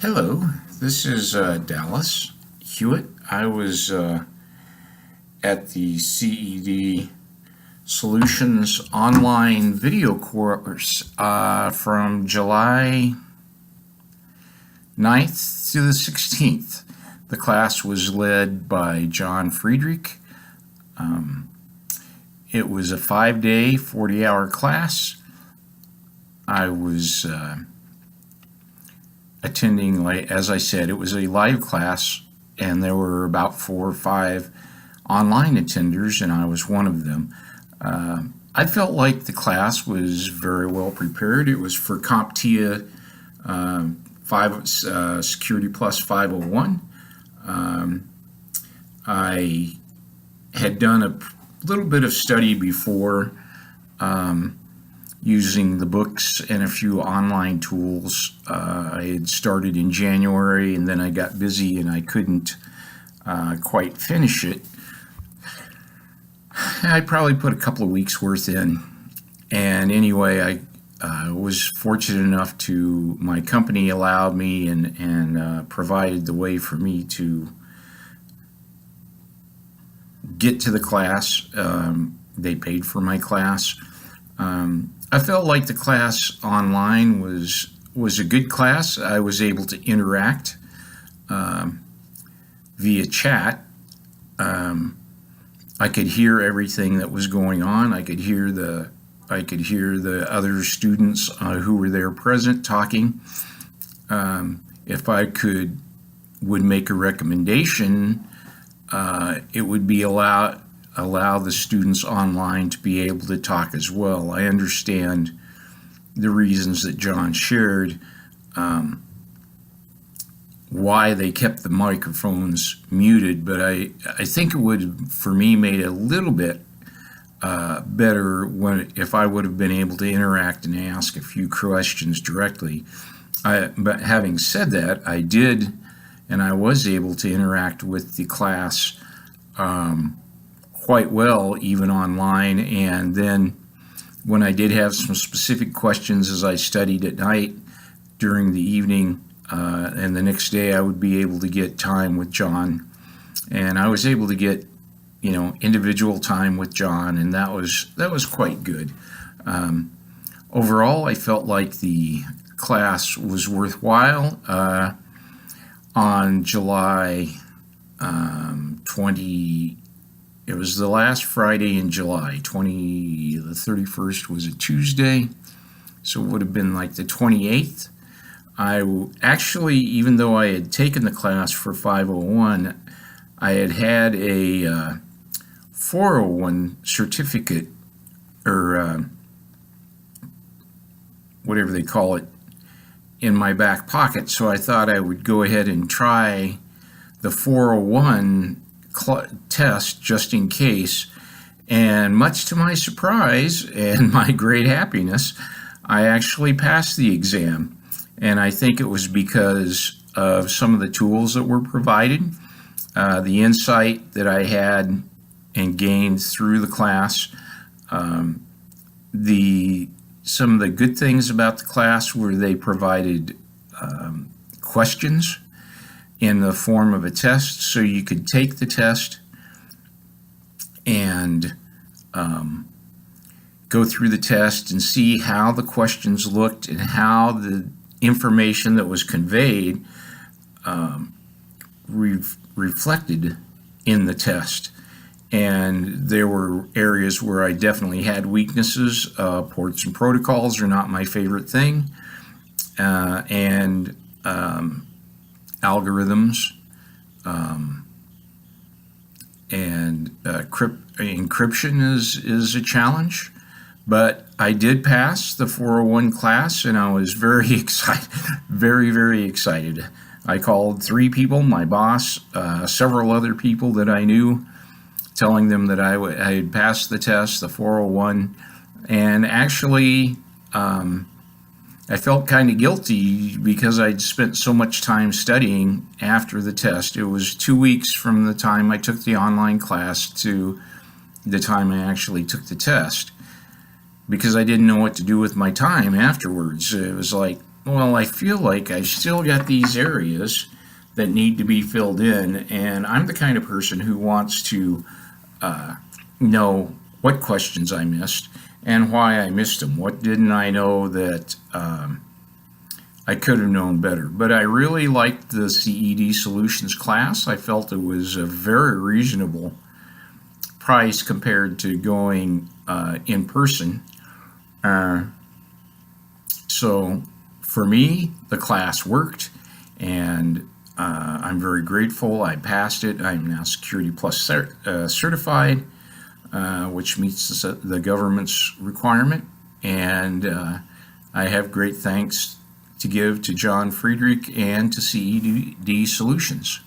Hello, this is Dallas Hewitt. I was at the CED Solutions online video course from July 9th to the 16th. The class was led by John Friedrich. It was a 5-day, 40-hour class. I was attending, like as I said, it was a live class, and there were about 4 or 5 online attenders, and I was one of them. I felt like the class was very well prepared. It was for CompTia Security Plus 501. I had done a little bit of study before, using the books and a few online tools. I had started in January, and then I got busy and I couldn't quite finish it. I probably put a couple of weeks worth in, and anyway, I was fortunate enough to, my company allowed me and provided the way for me to get to the class. They paid for my class. I felt like the class online was a good class. I was able to interact via chat. I could hear everything that was going on. I could hear the other students who were there present talking. If I would make a recommendation, it would be allow the students online to be able to talk as well. I understand the reasons that John shared, why they kept the microphones muted, but I think it would, for me, made it a little bit better if I would have been able to interact and ask a few questions directly. But having said that, I did, and I was able to interact with the class quite well, even online. And then when I did have some specific questions as I studied at night during the evening, and the next day I would be able to get time with John, and I was able to get individual time with John, and that was quite good. Overall, I felt like the class was worthwhile. On July 20, it was the last Friday in July, the 31st was a Tuesday, so it would have been like the 28th. I actually, even though I had taken the class for 501, I had a 401 certificate, or whatever they call it, in my back pocket, so I thought I would go ahead and try the 401 test just in case. And much to my surprise and my great happiness, I actually passed the exam. And I think it was because of some of the tools that were provided, the insight that I had and gained through the class. Some of the good things about the class were they provided questions in the form of a test, so you could take the test and go through the test and see how the questions looked and how the information that was conveyed reflected in the test. And there were areas where I definitely had weaknesses. Ports and protocols are not my favorite thing, and algorithms and encryption is a challenge. But I did pass the 401 class, and I was very excited, very excited. I called 3 people, my boss, several other people that I knew, telling them that I had passed the test, the 401, and actually I felt kind of guilty because I'd spent so much time studying after the test. It was 2 weeks from the time I took the online class to the time I actually took the test, because I didn't know what to do with my time afterwards. It was like, well, I feel like I still got these areas that need to be filled in, and I'm the kind of person who wants to know what questions I missed and why I missed them. What didn't I know that I could have known better? But I really liked the CED Solutions class. I felt it was a very reasonable price compared to going in person. Uh, so for me, the class worked, and I'm very grateful. I passed it. I'm now Security Plus certified, which meets the government's requirement. And I have great thanks to give to John Friedrich and to CED Solutions.